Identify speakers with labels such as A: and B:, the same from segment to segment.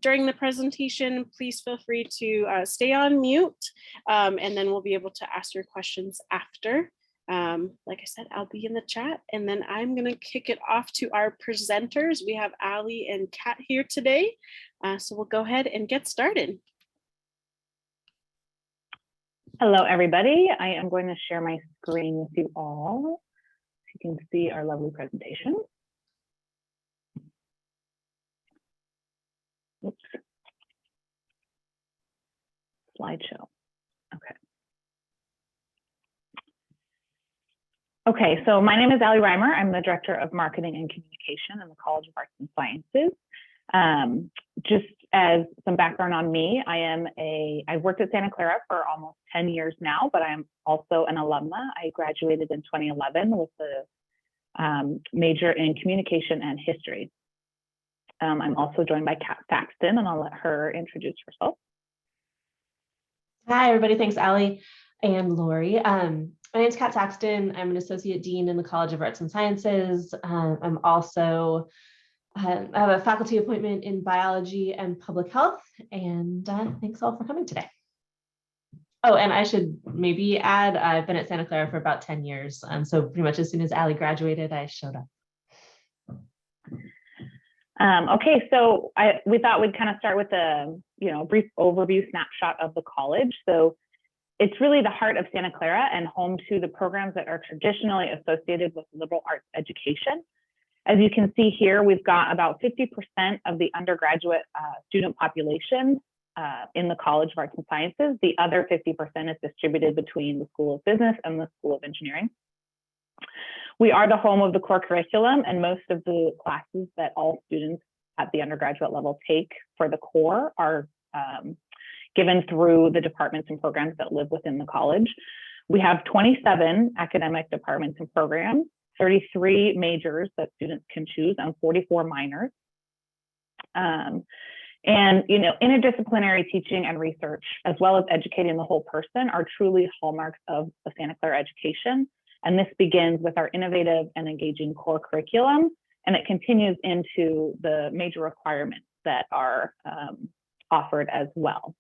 A: During the presentation, please feel free to stay on mute, and then we'll be able to ask your questions after. Like I said, I'll be in the chat, and then I'm going to kick it off to our presenters. We have Ali and Kat here today, so we'll go ahead and get started.
B: Hello, everybody. I am going to share my screen with you all so you can see our lovely presentation. Oops. Slideshow. Okay. Okay, so my name is Ali Reimer. I'm the Director of Marketing and Communication in the College of Arts and Sciences. Just as some background on me, I've worked at Santa Clara for almost 10 years now, but I'm also an alumna. I graduated in 2011 with a major in communication and history. I'm also joined by Kat Saxton, and I'll let her introduce herself.
C: Hi, everybody. Thanks, Ali and Lori. My name is Kat Saxton. I'm an Associate Dean in the College of Arts and Sciences. I'm also I have a faculty appointment in biology and public health, and thanks all for coming today. Oh, and I should maybe add, I've been at Santa Clara for about 10 years. So pretty much as soon as Ali graduated, I showed up.
B: Okay, so we thought we'd kind of start with a brief overview snapshot of the college. So it's really the heart of Santa Clara and home to the programs that are traditionally associated with liberal arts education. As you can see here, we've got about 50% of the undergraduate student population in the College of Arts and Sciences. The other 50% is distributed between the School of Business and the School of Engineering. We are the home of the core curriculum, and most of the classes that all students at the undergraduate level take for the core are given through the departments and programs that live within the college. We have 27 academic departments and programs, 33 majors that students can choose, and 44 minors. And interdisciplinary teaching and research, as well as educating the whole person, are truly hallmarks of the Santa Clara education. And this begins with our innovative and engaging core curriculum, and it continues into the major requirements that are offered as well.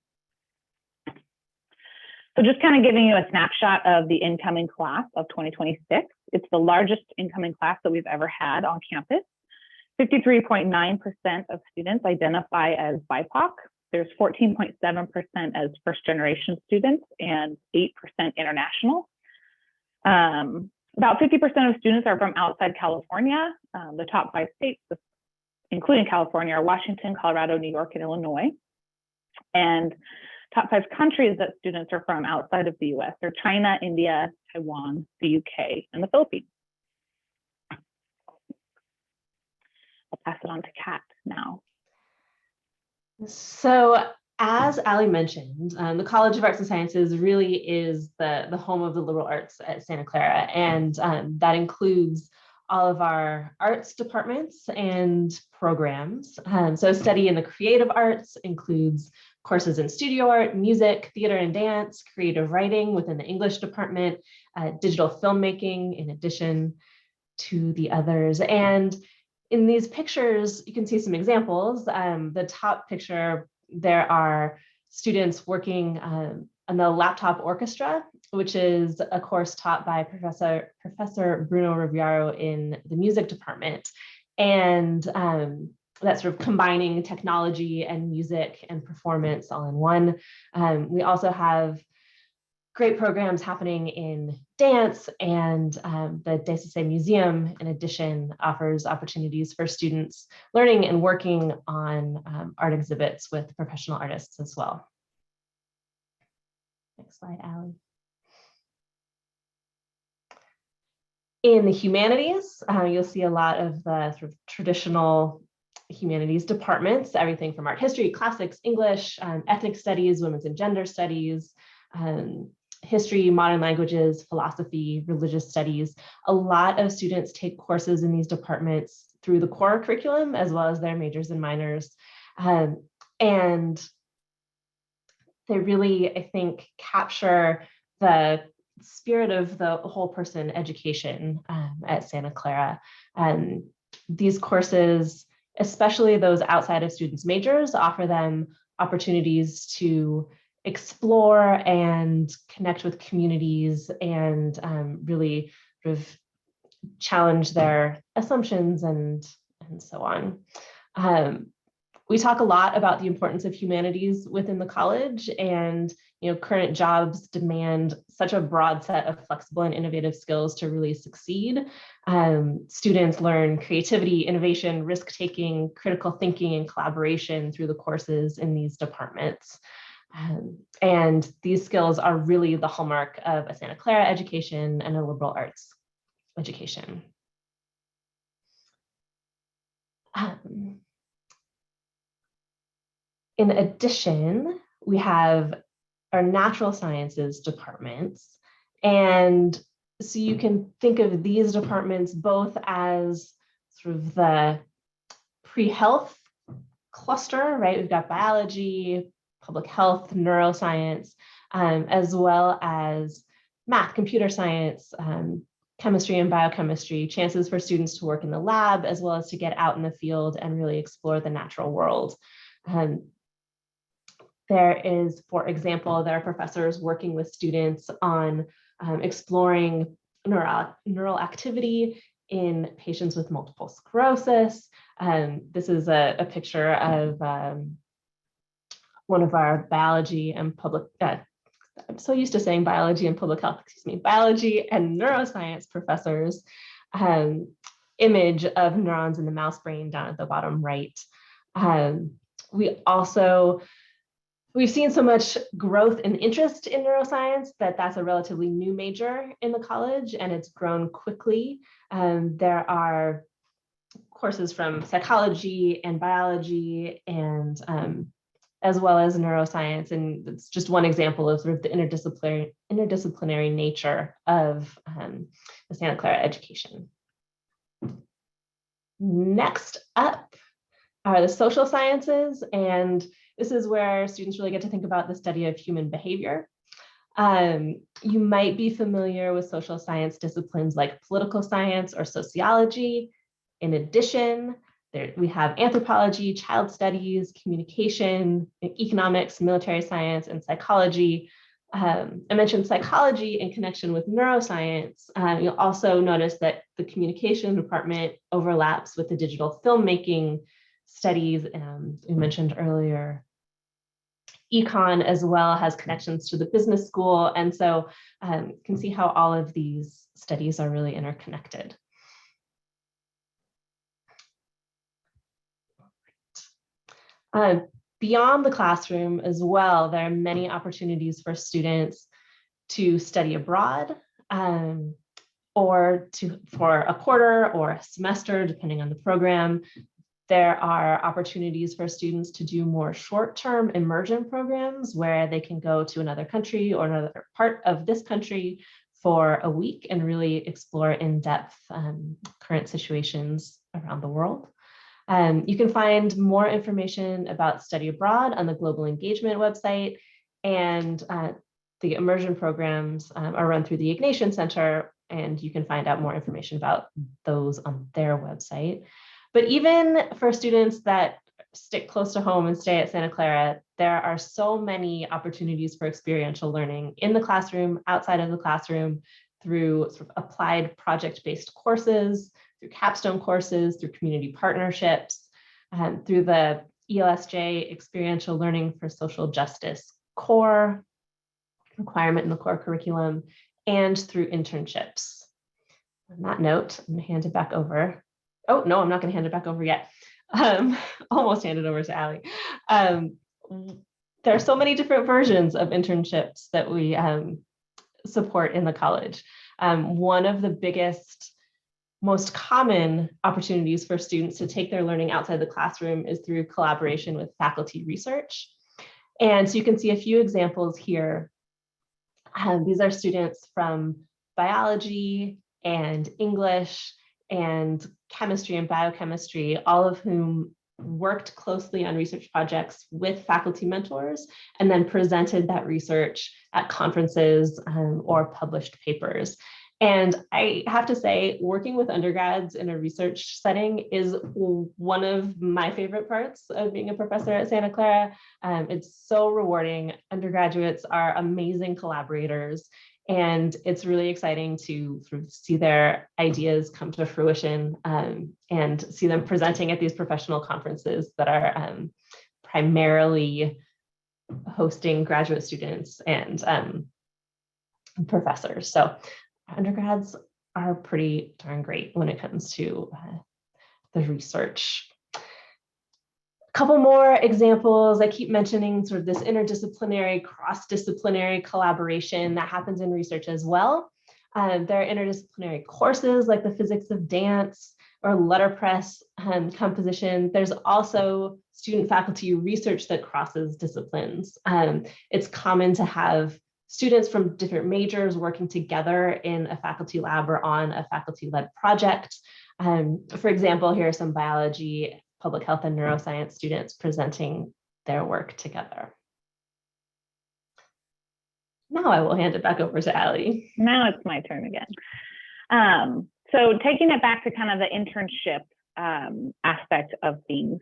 B: So just kind of giving you a snapshot of the incoming class of 2026. It's the largest incoming class that we've ever had on campus. 53.9% of students identify as BIPOC. There's 14.7% as first generation students and 8% international. About 50% of students are from outside California. The top 5 states, including California, are Washington, Colorado, New York, and Illinois. And top 5 countries that students are from outside of the US are China, India, Taiwan, the UK, and the Philippines. I'll pass it on to Kat now.
C: So as Ali mentioned, the College of Arts and Sciences really is the home of the liberal arts at Santa Clara, and that includes all of our arts departments and programs. So study in the creative arts includes courses in studio art, music, theater and dance, creative writing within the English department, digital filmmaking in addition to the others. And in these pictures, you can see some examples. The top picture, there are students working on the laptop orchestra, which is a course taught by Professor Bruno Riviero in the music department. And that's sort of combining technology and music and performance all in one. We also have great programs happening in dance, and the DCC Museum, in addition, offers opportunities for students learning and working on art exhibits with professional artists as well. Next slide, Ali. In the humanities, you'll see a lot of the sort of traditional humanities departments, everything from art history, classics, English, ethnic studies, women's and gender studies, history, modern languages, philosophy, religious studies. A lot of students take courses in these departments through the core curriculum, as well as their majors and minors. And they really, I think, capture the spirit of the whole person education at Santa Clara. These courses, especially those outside of students' majors, offer them opportunities to explore and connect with communities and really sort of challenge their assumptions and so on. We talk a lot about the importance of humanities within the college, and current jobs demand such a broad set of flexible and innovative skills to really succeed. Students learn creativity, innovation, risk-taking, critical thinking, and collaboration through the courses in these departments. And these skills are really the hallmark of a Santa Clara education and a liberal arts education. In addition, we have our natural sciences departments. And so you can think of these departments both as sort of the pre-health cluster, right? We've got biology, public health, neuroscience, as well as math, computer science, chemistry and biochemistry, chances for students to work in the lab, as well as to get out in the field and really explore the natural world. There is, for example, there are professors working with students on exploring neural activity in patients with multiple sclerosis. This is a picture of one of our biology and public, I'm so used to saying biology and public health, excuse me, biology and neuroscience professors, image of neurons in the mouse brain down at the bottom right. We've seen so much growth and interest in neuroscience that's a relatively new major in the college, and it's grown quickly. There are courses from psychology and biology and as well as neuroscience, and it's just one example of sort of the interdisciplinary nature of the Santa Clara education. Next up are the social sciences, and this is where students really get to think about the study of human behavior. You might be familiar with social science disciplines like political science or sociology. In addition, we have anthropology, child studies, communication, economics, military science, and psychology. I mentioned psychology in connection with neuroscience. You'll also notice that the communication department overlaps with the digital filmmaking studies we mentioned earlier. Econ as well has connections to the business school. And so you can see how all of these studies are really interconnected. Beyond the classroom as well, there are many opportunities for students to study abroad or for a quarter or a semester, depending on the program. There are opportunities for students to do more short-term immersion programs where they can go to another country or another part of this country for a week and really explore in depth current situations around the world. You can find more information about study abroad on the Global Engagement website, and the immersion programs are run through the Ignatian Center, and you can find out more information about those on their website. But even for students that stick close to home and stay at Santa Clara, there are so many opportunities for experiential learning in the classroom, outside of the classroom, through sort of applied project-based courses, through capstone courses, through community partnerships, through the ELSJ Experiential Learning for Social Justice core requirement in the core curriculum, and through internships. On that note, I'm going to hand it back over. Oh, no, I'm not going to hand it back over yet. Almost handed over to Allie. There are so many different versions of internships that we support in the college. One of the biggest, most common opportunities for students to take their learning outside the classroom is through collaboration with faculty research. And so you can see a few examples here. These are students from biology and English and chemistry and biochemistry, all of whom worked closely on research projects with faculty mentors and then presented that research at conferences or published papers. And I have to say, working with undergrads in a research setting is one of my favorite parts of being a professor at Santa Clara. It's so rewarding. Undergraduates are amazing collaborators, and it's really exciting to sort of see their ideas come to fruition and see them presenting at these professional conferences that are primarily hosting graduate students and professors. So undergrads are pretty darn great when it comes to the research. A couple more examples. I keep mentioning sort of this interdisciplinary, cross-disciplinary collaboration that happens in research as well. There are interdisciplinary courses like the physics of dance or letterpress composition. There's also student-faculty research that crosses disciplines. It's common to have students from different majors working together in a faculty lab or on a faculty-led project. For example, here are some biology, public health, and neuroscience students presenting their work together. Now I will hand it back over to Allie.
B: Now it's my turn again. So taking it back to kind of the internship aspect of things,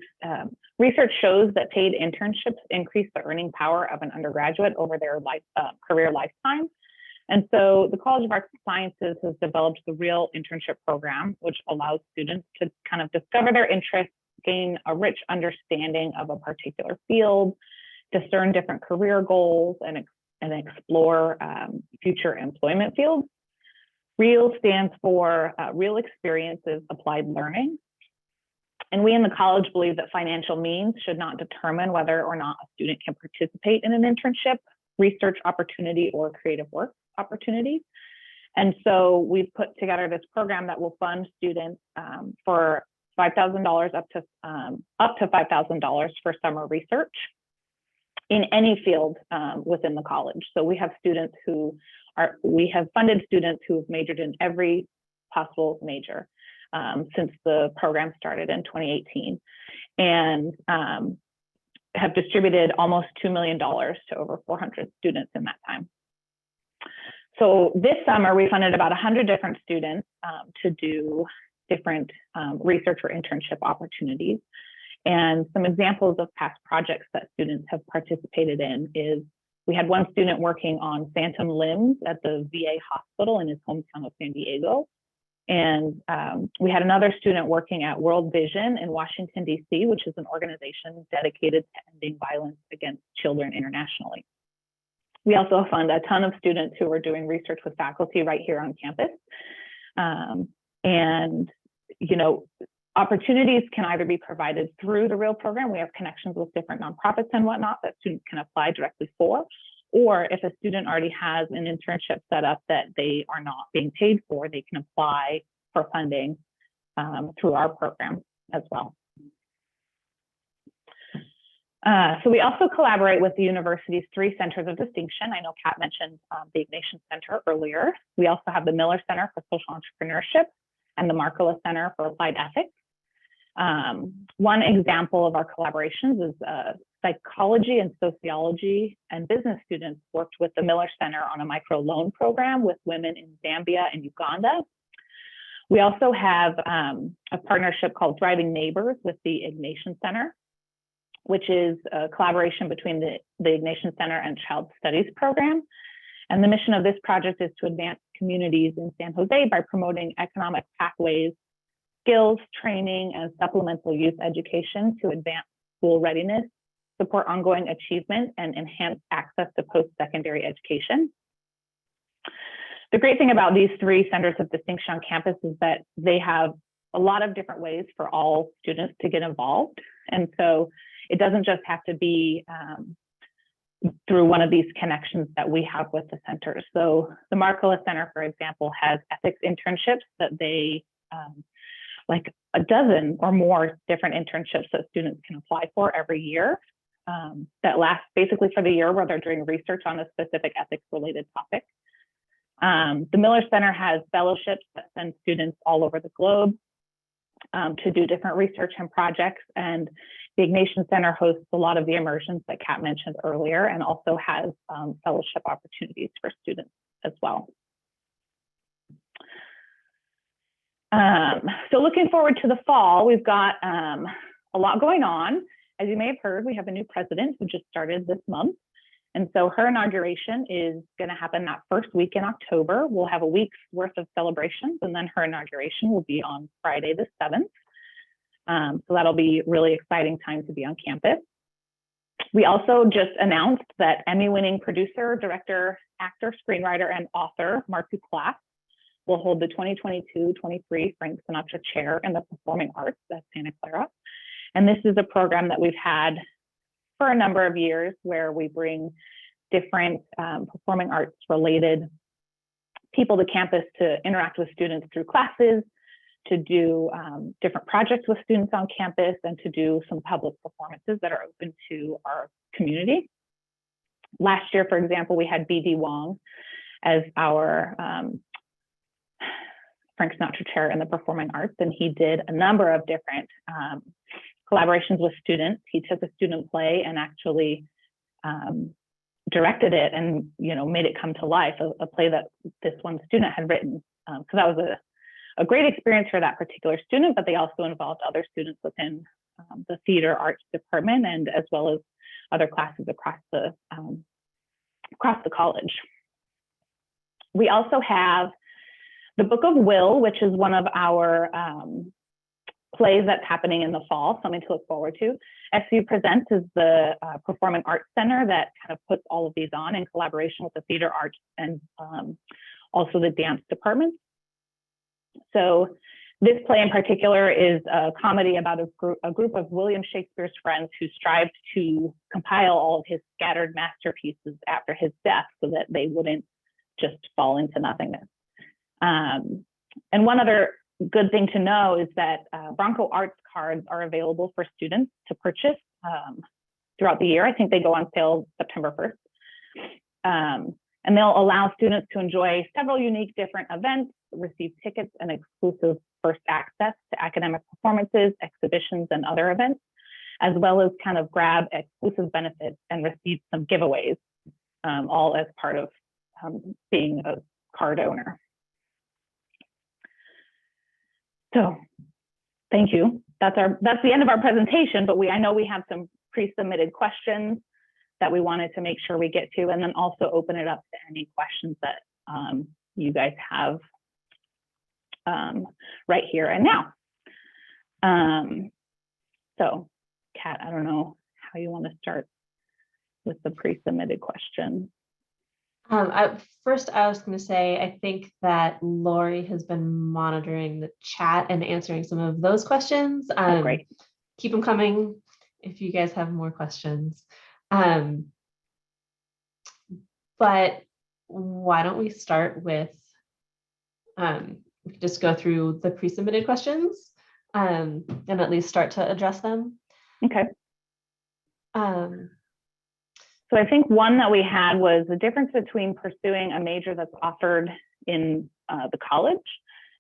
B: research shows that paid internships increase the earning power of an undergraduate over their career lifetime. And so the College of Arts and Sciences has developed the Real Internship Program, which allows students to kind of discover their interests, gain a rich understanding of a particular field, discern different career goals, and explore future employment fields. REAL stands for Real Experiences Applied Learning. And we in the college believe that financial means should not determine whether or not a student can participate in an internship, research opportunity, or creative work opportunity. And so we've put together this program that will fund students for $5,000 up to $5,000 for summer research in any field within the college. So we have students we have funded students who have majored in every possible major since the program started in 2018, and have distributed almost $2 million to over 400 students in that time. So this summer, we funded about 100 different students to do different research or internship opportunities. And some examples of past projects that students have participated in is, we had one student working on phantom limbs at the VA hospital in his hometown of San Diego. And we had another student working at World Vision in Washington, D.C., which is an organization dedicated to ending violence against children internationally. We also fund a ton of students who are doing research with faculty right here on campus. And, you know, opportunities can either be provided through the REAL program. We have connections with different nonprofits and whatnot that students can apply directly for. Or if a student already has an internship set up that they are not being paid for, they can apply for funding through our program as well. So we also collaborate with the university's 3 centers of distinction. I know Kat mentioned the Ignatian Center earlier. We also have the Miller Center for Social Entrepreneurship and the Markkula Center for Applied Ethics. One example of our collaborations is psychology and sociology and business students worked with the Miller Center on a microloan program with women in Zambia and Uganda. We also have a partnership called Thriving Neighbors with the Ignatian Center, which is a collaboration between the Ignatian Center and Child Studies program. And the mission of this project is to advance communities in San Jose by promoting economic pathways, skills, training, and supplemental youth education to advance school readiness, support ongoing achievement, and enhance access to post-secondary education. The great thing about these 3 centers of distinction on campus is that they have a lot of different ways for all students to get involved. And so it doesn't just have to be through one of these connections that we have with the centers. So the Markkula Center, for example, has ethics internships that they, like a dozen or more different internships that students can apply for every year that last basically for the year where they're doing research on a specific ethics related topic. The Miller Center has fellowships that send students all over the globe to do different research and projects. And the Ignatian Center hosts a lot of the immersions that Kat mentioned earlier, and also has fellowship opportunities for students as well. So looking forward to the fall, we've got a lot going on. As you may have heard, we have a new president who just started this month. And so her inauguration is going to happen that first week in October. We'll have a week's worth of celebrations, and then her inauguration will be on Friday the 7th. So that'll be a really exciting time to be on campus. We also just announced that Emmy-winning producer, director, actor, screenwriter, and author Mark Duplass will hold the 2022-23 Frank Sinatra Chair in the Performing Arts at Santa Clara. And this is a program that we've had for a number of years, where we bring different performing arts related people to campus to interact with students through classes, to do different projects with students on campus, and to do some public performances that are open to our community. Last year, for example, we had B.D. Wong as our Frank Sinatra Chair in the Performing Arts, and he did a number of different collaborations with students. He took a student play and actually directed it and made it come to life, a play that this one student had written. So that was a great experience for that particular student, but they also involved other students within the theater arts department, and as well as other classes across the college. We also have the Book of Will, which is one of our plays that's happening in the fall, something to look forward to. SCU Presents is the Performing Arts Center that kind of puts all of these on in collaboration with the theater arts and also the dance department. So this play in particular is a comedy about a group of William Shakespeare's friends who strived to compile all of his scattered masterpieces after his death so that they wouldn't just fall into nothingness. And one other good thing to know is that Bronco Arts cards are available for students to purchase throughout the year. I think they go on sale September 1st. And they'll allow students to enjoy several unique different events, receive tickets and exclusive first access to academic performances, exhibitions, and other events, as well as kind of grab exclusive benefits and receive some giveaways, all as part of being a card owner. So thank you. That's the end of our presentation, but I know we have some pre-submitted questions that we wanted to make sure we get to, and then also open it up to any questions that you guys have right here and now. So Kat, I don't know how you want to start with the pre-submitted question.
C: First, I was going to say, I think that Lori has been monitoring the chat and answering some of those questions.
B: Great.
C: Keep them coming if you guys have more questions. But why don't we start with, we could just go through the pre-submitted questions and at least start to address them.
B: Okay. So I think one that we had was the difference between pursuing a major that's offered in the college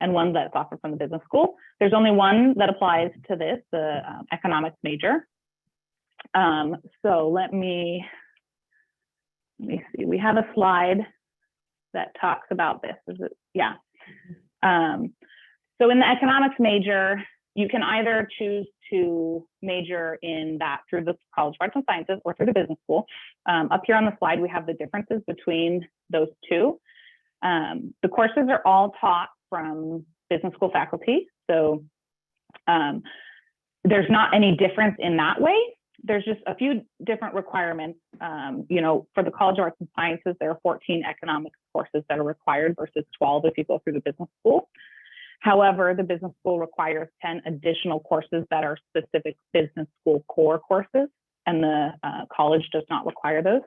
B: and one that's offered from the business school. There's only one that applies to this, the economics major. So let me see. We have a slide that talks about this. Is it? Yeah. So in the economics major, you can either choose to major in that through the College of Arts and Sciences or through the business school. Up here on the slide, we have the differences between those two. The courses are all taught from business school faculty. So there's not any difference in that way. There's just a few different requirements. For the College of Arts and Sciences, there are 14 economics courses that are required versus 12 if you go through the business school. However, the business school requires 10 additional courses that are specific business school core courses, and the college does not require those.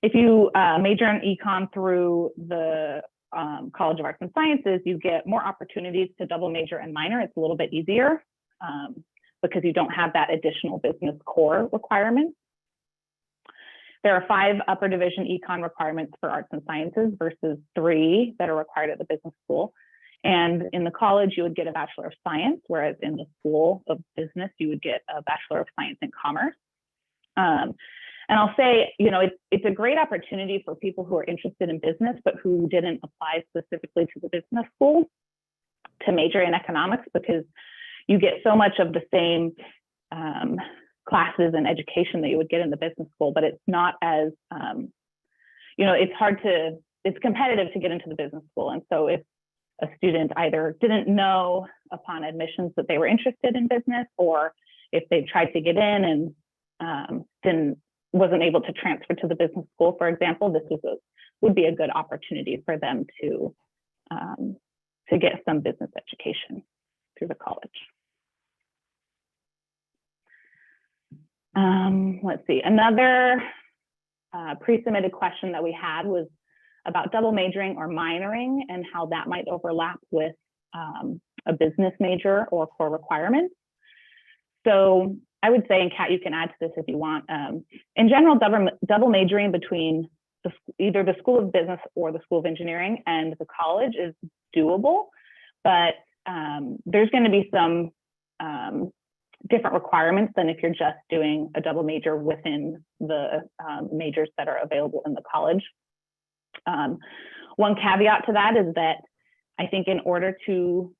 B: If you major in econ through the College of Arts and Sciences, you get more opportunities to double major and minor. It's a little bit easier because you don't have that additional business core requirement. There are 5 upper division econ requirements for arts and sciences versus 3 that are required at the business school. And in the college, you would get a Bachelor of Science, whereas in the School of Business, you would get a Bachelor of Science in Commerce. And I'll say, it's a great opportunity for people who are interested in business, but who didn't apply specifically to the business school. to major in economics, because you get so much of the same classes and education that you would get in the business school, but it's not as, it's competitive to get into the business school. And so if a student either didn't know upon admissions that they were interested in business, or if they tried to get in and wasn't able to transfer to the business school, for example, this would be a good opportunity for them to get some business education through the college. Let's see, another pre-submitted question that we had was about double majoring or minoring and how that might overlap with a business major or core requirements. So I would say, and Kat, you can add to this if you want, in general, double majoring between either the School of Business or the School of Engineering and the college is doable, but there's going to be some different requirements than if you're just doing a double major within the majors that are available in the college. One caveat to that is that I think in order to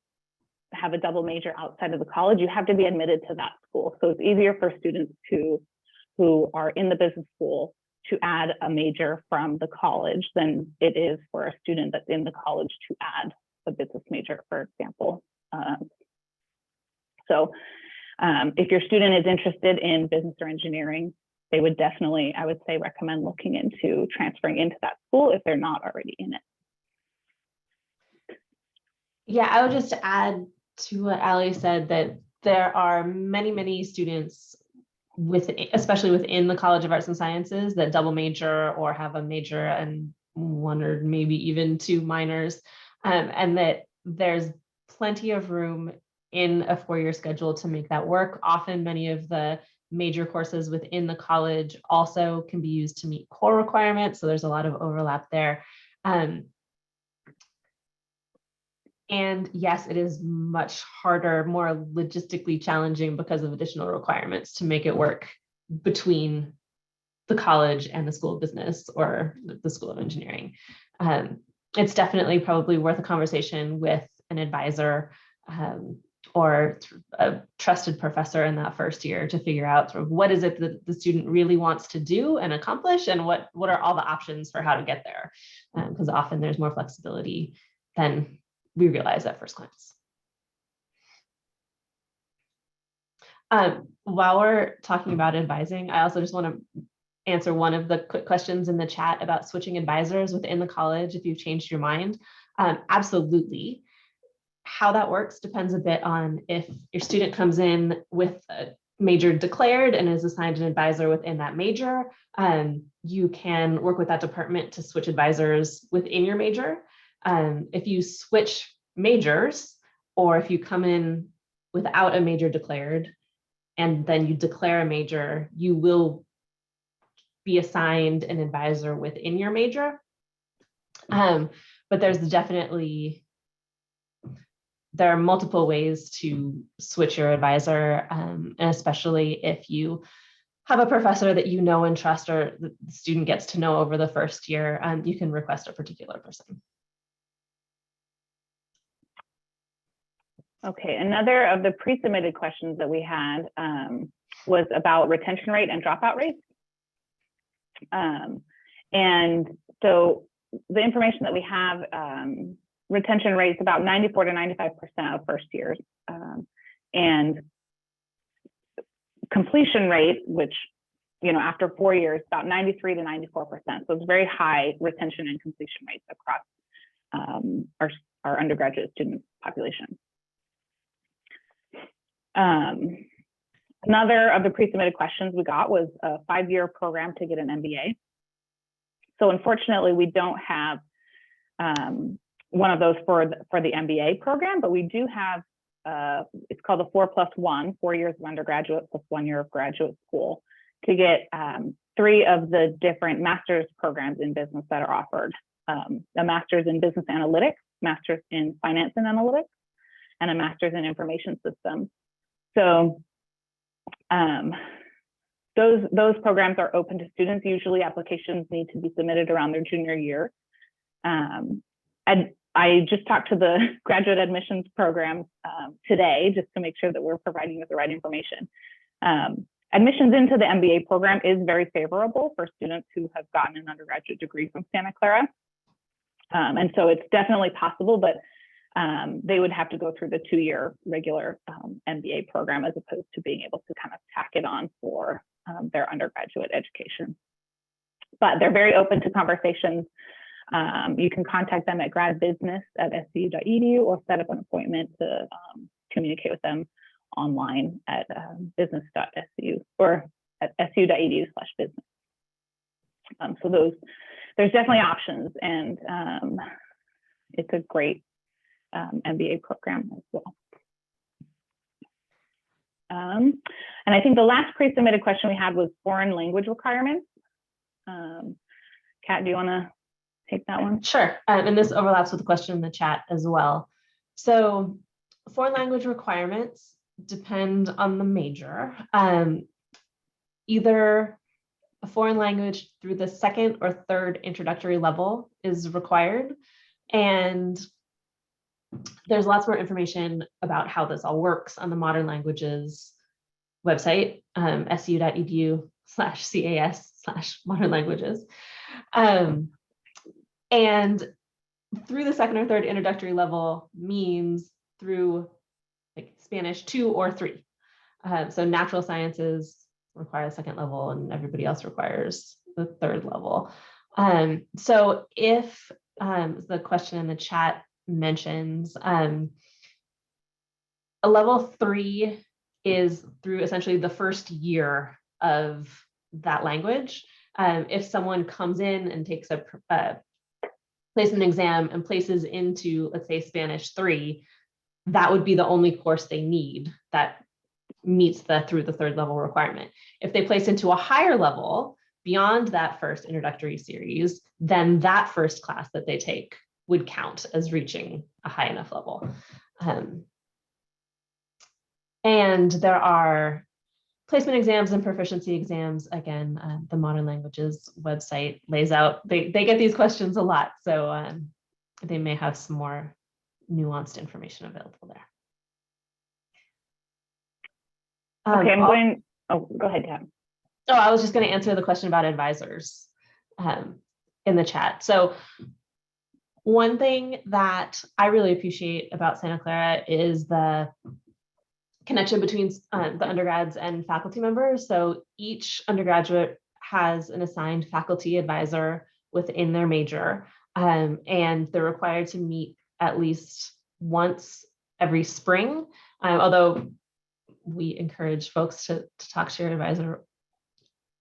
B: have a double major outside of the college, you have to be admitted to that school. So it's easier for students who are in the business school to add a major from the college than it is for a student that's in the college to add a business major, for example. So if your student is interested in business or engineering, they would definitely, I would say, recommend looking into transferring into that school if they're not already in it.
C: Yeah, I would just add to what Ali said that there are many, many students especially within the College of Arts and Sciences that double major or have a major and one or maybe even two minors, and that there's plenty of room in a four-year schedule to make that work. Often many of the major courses within the college also can be used to meet core requirements. So there's a lot of overlap there. And yes, it is much harder, more logistically challenging because of additional requirements to make it work between the college and the School of Business or the School of Engineering. It's definitely probably worth a conversation with an advisor or a trusted professor in that first year to figure out sort of what is it that the student really wants to do and accomplish, and what are all the options for how to get there, because often there's more flexibility than we realize at first glance. While we're talking about advising, I also just want to answer one of the quick questions in the chat about switching advisors within the college if you've changed your mind. Absolutely. How that works depends a bit on if your student comes in with a major declared and is assigned an advisor within that major. You can work with that department to switch advisors within your major. If you switch majors, or if you come in without a major declared and then you declare a major, you will be assigned an advisor within your major. But there are multiple ways to switch your advisor, and especially if you have a professor that you know and trust, or the student gets to know over the first year, you can request a particular person.
B: Okay, another of the pre-submitted questions that we had was about retention rate and dropout rates. And so the information that we have, retention rates about 94 to 95% of first years, and completion rate, which, after 4 years, about 93 to 94%. So it's very high retention and completion rates across our undergraduate student population. Another of the pre-submitted questions we got was a 5-year program to get an MBA. So unfortunately, we don't have one of those for the MBA program, but we do have, it's called the 4+1, 4 years of undergraduate plus 1 year of graduate school, to get 3 of the different master's programs in business that are offered. A master's in business analytics, master's in finance and analytics, and a master's in information systems. So those programs are open to students. Usually applications need to be submitted around their junior year. And I just talked to the graduate admissions program today just to make sure that we're providing you with the right information. Admissions into the MBA program is very favorable for students who have gotten an undergraduate degree from Santa Clara. And so it's definitely possible, but they would have to go through the 2-year regular MBA program as opposed to being able to kind of tack it on for their undergraduate education. But they're very open to conversations. You can contact them at gradbusiness@scu.edu or set up an appointment to communicate with them online at business.scu or at scu.edu/business. So there's definitely options, and it's a great MBA program as well. And I think the last pre-submitted question we had was foreign language requirements. Kat, do you want to take that one?
C: Sure. And this overlaps with the question in the chat as well. So foreign language requirements depend on the major. Either a foreign language through the 2nd or 3rd introductory level is required. And there's lots more information about how this all works on the Modern Languages website, scu.edu/cas/modern languages. And through the 2nd or 3rd introductory level means through like Spanish 2 or 3. So natural sciences require the 2nd level and everybody else requires the 3rd level. So if the question in the chat mentions a level 3 is through essentially the first year of that language. If someone comes in and takes a placement exam and places into, let's say, Spanish 3, that would be the only course they need that meets the through the 3rd level requirement. If they place into a higher level beyond that first introductory series, then that first class that they take would count as reaching a high enough level. And there are placement exams and proficiency exams. Again, the Modern Languages website lays out, they get these questions a lot, so they may have some more nuanced information available there.
B: Okay, I'm going, oh, go ahead, Kat.
C: Oh, I was just going to answer the question about advisors in the chat. So one thing that I really appreciate about Santa Clara is the connection between the undergrads and faculty members. So each undergraduate has an assigned faculty advisor within their major, and they're required to meet at least once every spring, although we encourage folks to talk to your advisor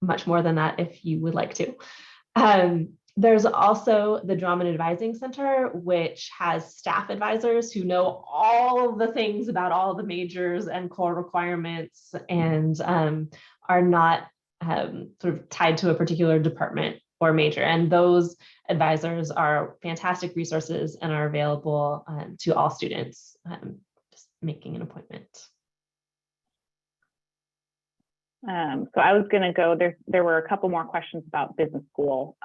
C: much more than that if you would like to. There's also the Drama and Advising Center, which has staff advisors who know all of the things about all the majors and core requirements and are not sort of tied to a particular department or major. And those advisors are fantastic resources and are available to all students, just making an appointment.
B: So I was going to go, there were a couple more questions about business school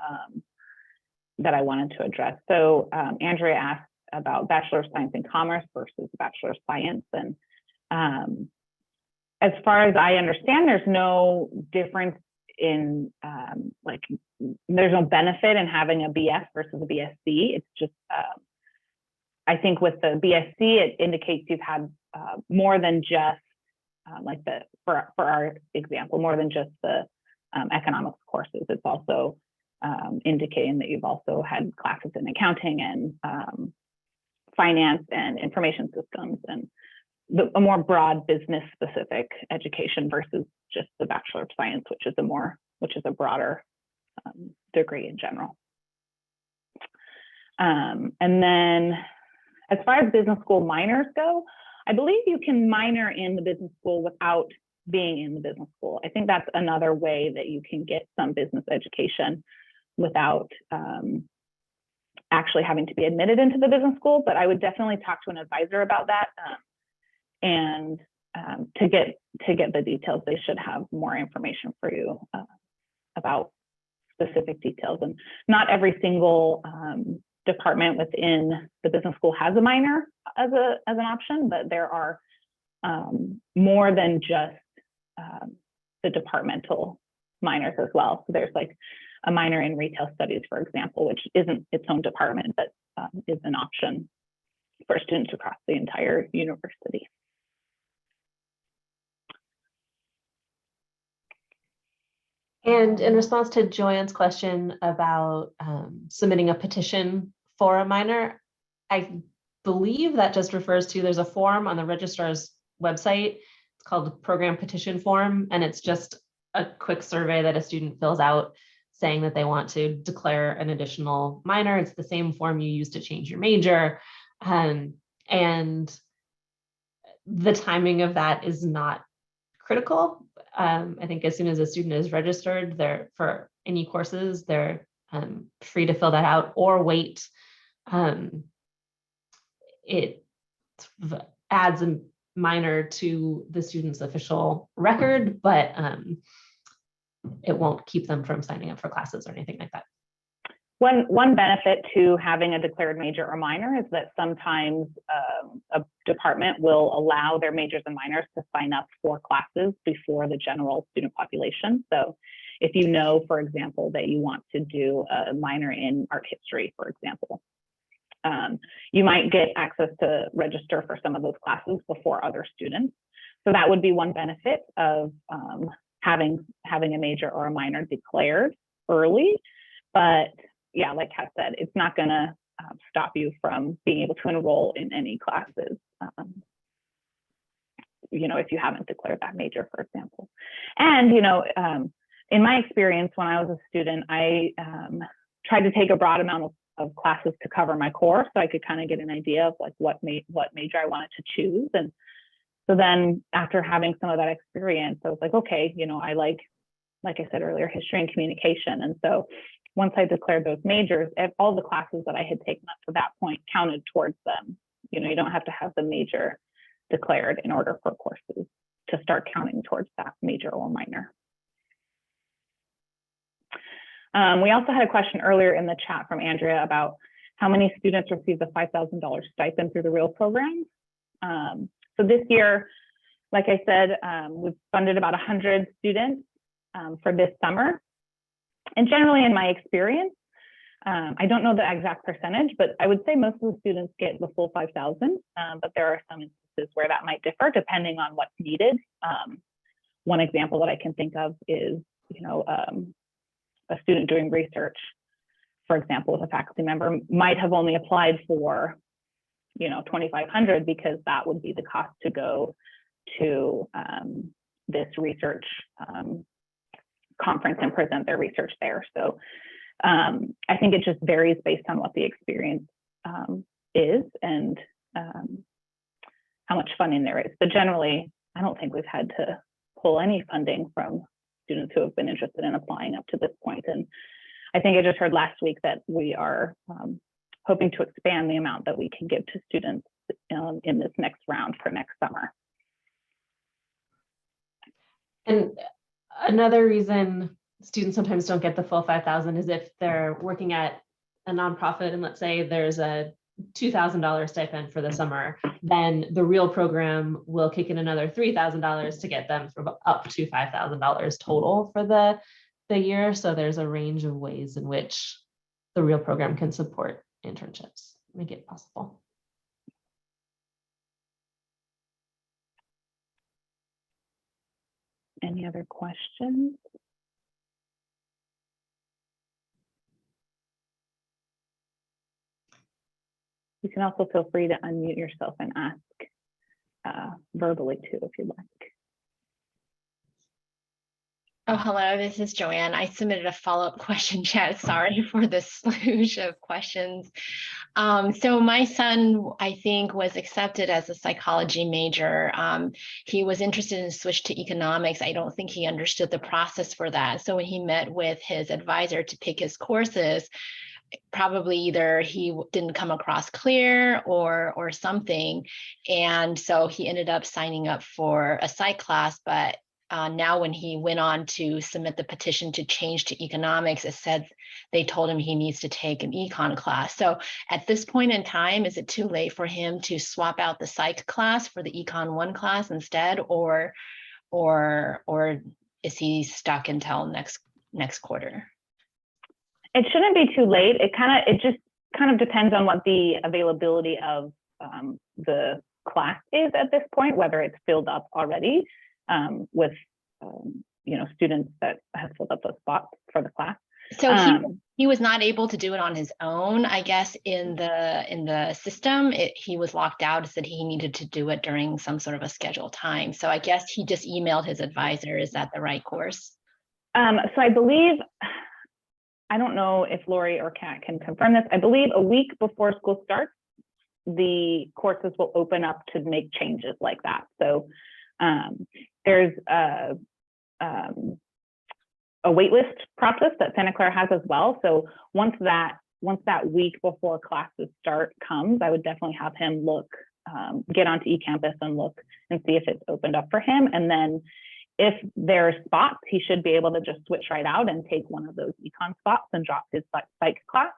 B: that I wanted to address. So Andrea asked about Bachelor of Science in Commerce versus Bachelor of Science. And as far as I understand, there's no difference in like, there's no benefit in having a BS versus a BSc. It's just, I think with the BSc, it indicates you've had more than just like for our example, more than just the economics courses. It's also indicating that you've also had classes in accounting and finance and information systems and a more broad business specific education versus just the Bachelor of Science, which is a broader degree in general. And then as far as business school minors go, I believe you can minor in the business school without being in the business school. I think that's another way that you can get some business education without actually having to be admitted into the business school. But I would definitely talk to an advisor about that. And to get the details, they should have more information for you about specific details. And not every single department within the business school has a minor as an option, but there are more than just the departmental minors as well. So there's like a minor in retail studies, for example, which isn't its own department, but is an option for students across the entire university.
C: And in response to Joanne's question about submitting a petition for a minor, I believe that just refers to, there's a form on the registrar's website. It's called the program petition form, and it's just a quick survey that a student fills out saying that they want to declare an additional minor. It's the same form you use to change your major. And the timing of that is not critical. I think as soon as a student is registered, for any courses, they're free to fill that out or wait. It adds a minor to the student's official record, but it won't keep them from signing up for classes or anything like that.
B: One benefit to having a declared major or minor is that sometimes a department will allow their majors and minors to sign up for classes before the general student population. So if you know, for example, that you want to do a minor in art history, for example, you might get access to register for some of those classes before other students. So that would be one benefit of having a major or a minor declared early. But yeah, like Kat said, it's not going to stop you from being able to enroll in any classes, if you haven't declared that major, for example. And, in my experience, when I was a student, I tried to take a broad amount of classes to cover my core, so I could kind of get an idea of like what major I wanted to choose. And so then after having some of that experience, I was like, okay, I like I said earlier, history and communication. And so once I declared those majors, all the classes that I had taken up to that point counted towards them. You don't have to have the major declared in order for courses to start counting towards that major or minor. We also had a question earlier in the chat from Andrea about how many students receive the $5,000 stipend through the REAL program. So this year, like I said, we've funded about 100 students for this summer. And generally in my experience, I don't know the exact percentage, but I would say most of the students get the full 5,000, but there are some instances where that might differ depending on what's needed. One example that I can think of is, a student doing research, for example, with a faculty member might have only applied for, $2,500 because that would be the cost to go to this research conference and present their research there. So I think it just varies based on what the experience is and how much funding there is. But generally, I don't think we've had to pull any funding from students who have been interested in applying up to this point. And I think I just heard last week that we are hoping to expand the amount that we can give to students in this next round for next summer. And
C: another reason students sometimes don't get the full 5,000 is if they're working at a nonprofit and let's say there's a $2,000 stipend for the summer, then the REAL program will kick in another $3,000 to get them from up to $5,000 total for the year. So there's a range of ways in which the REAL program can support internships, make it possible.
B: Any other questions? You can also feel free to unmute yourself and ask verbally too, if you'd like.
D: Oh, hello, this is Joanne. I submitted a follow-up question chat. Sorry for the splooge of questions. So my son, I think, was accepted as a psychology major. He was interested in switch to economics. I don't think he understood the process for that. So when he met with his advisor to pick his courses, probably either he didn't come across clear or something. And so he ended up signing up for a psych class, but now when he went on to submit the petition to change to economics, it said they told him he needs to take an econ class. So at this point in time, is it too late for him to swap out the psych class for the econ 1 class instead, or is he stuck until next quarter?
B: It shouldn't be too late. It just kind of depends on what the availability of the class is at this point, whether it's filled up already with students that have filled up those spots for the class.
D: So he was not able to do it on his own, I guess, in the system. He was locked out. It said he needed to do it during some sort of a scheduled time. So I guess he just emailed his advisor. Is that the right course?
B: So I believe, I don't know if Lori or Kat can confirm this. I believe a week before school starts, the courses will open up to make changes like that. So there's a waitlist process that Santa Clara has as well. So once that week before classes start comes, I would definitely have him look, get onto eCampus and look and see if it's opened up for him. And then if there's spots, he should be able to just switch right out and take one of those econ spots and drop his psych class.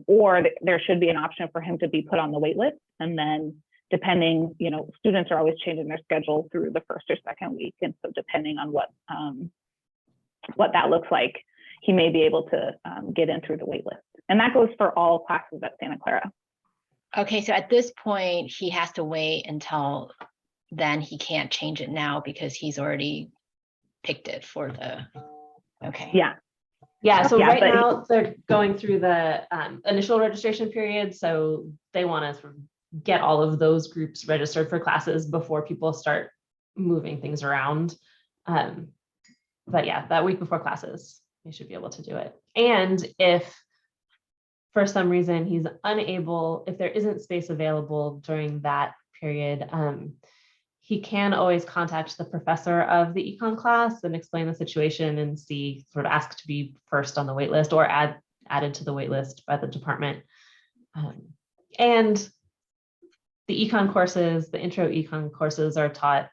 B: Or there should be an option for him to be put on the wait list. And then depending, students are always changing their schedule through the first or second week. And so depending on what that looks like, he may be able to get in through the wait list. And that goes for all classes at Santa Clara.
D: Okay, so at this point, he has to wait until then. He can't change it now because he's already picked it for the, okay.
B: Yeah.
C: Yeah, so right now they're going through the initial registration period. So they want to sort of get all of those groups registered for classes before people start moving things around. But yeah, that week before classes, you should be able to do it. And if for some reason he's unable, if there isn't space available during that period, he can always contact the professor of the econ class and explain the situation and sort of ask to be first on the wait list or added to the wait list by the department. And the econ courses, the intro econ courses are taught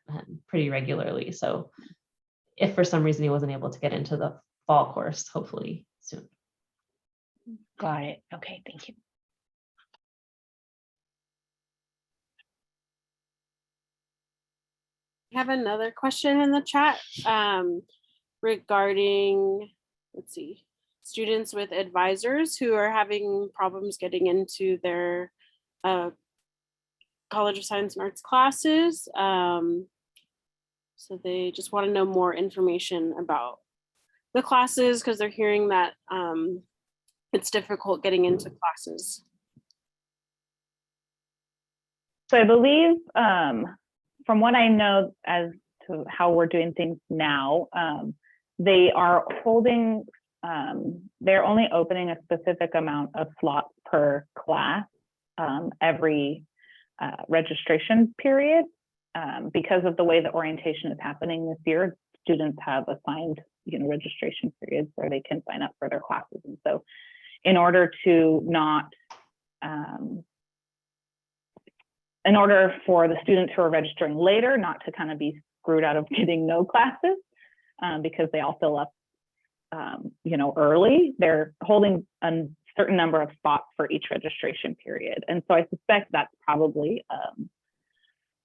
C: pretty regularly. So if for some reason he wasn't able to get into the fall course, hopefully soon.
D: Got it. Okay, thank you.
A: We have another question in the chat regarding, let's see, students with advisors who are having problems getting into their College of Science and Arts classes. So they just want to know more information about the classes because they're hearing that it's difficult getting into classes.
B: So I believe, from what I know as to how we're doing things now, they are holding, they're only opening a specific amount of slots per class every registration period. Because of the way the orientation is happening this year, students have assigned registration periods where they can sign up for their classes. And so in order to not, in order for the students who are registering later not to kind of be screwed out of getting no classes because they all fill up early, they're holding a certain number of spots for each registration period. And so I suspect that's probably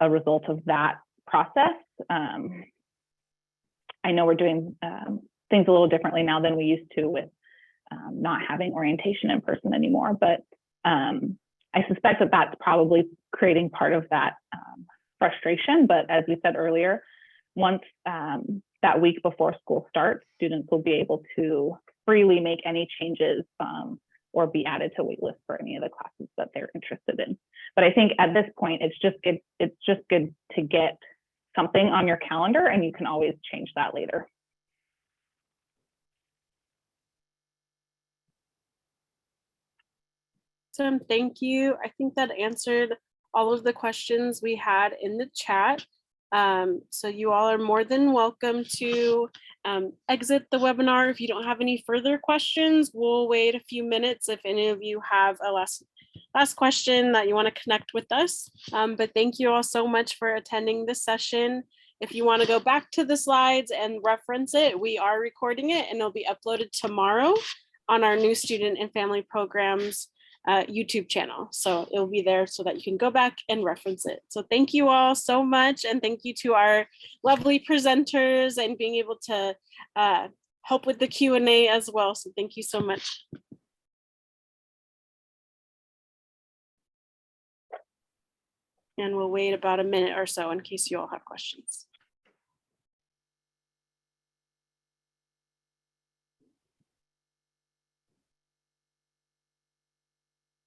B: a result of that process. I know we're doing things a little differently now than we used to with not having orientation in person anymore, but I suspect that that's probably creating part of that frustration. But as we said earlier, once that week before school starts, students will be able to freely make any changes or be added to wait lists for any of the classes that they're interested in. But I think at this point, it's just good to get something on your calendar, and you can always change that later.
A: Awesome, thank you. I think that answered all of the questions we had in the chat. So you all are more than welcome to exit the webinar. If you don't have any further questions, we'll wait a few minutes if any of you have a last question that you want to connect with us. But thank you all so much for attending this session. if you want to go back to the slides and reference it, we are recording it and it'll be uploaded tomorrow on our new student and family programs YouTube channel. So it'll be there so that you can go back and reference it. So thank you all so much. And thank you to our lovely presenters and being able to help with the Q&A as well. So thank you so much. And we'll wait about a minute or so in case you all have questions.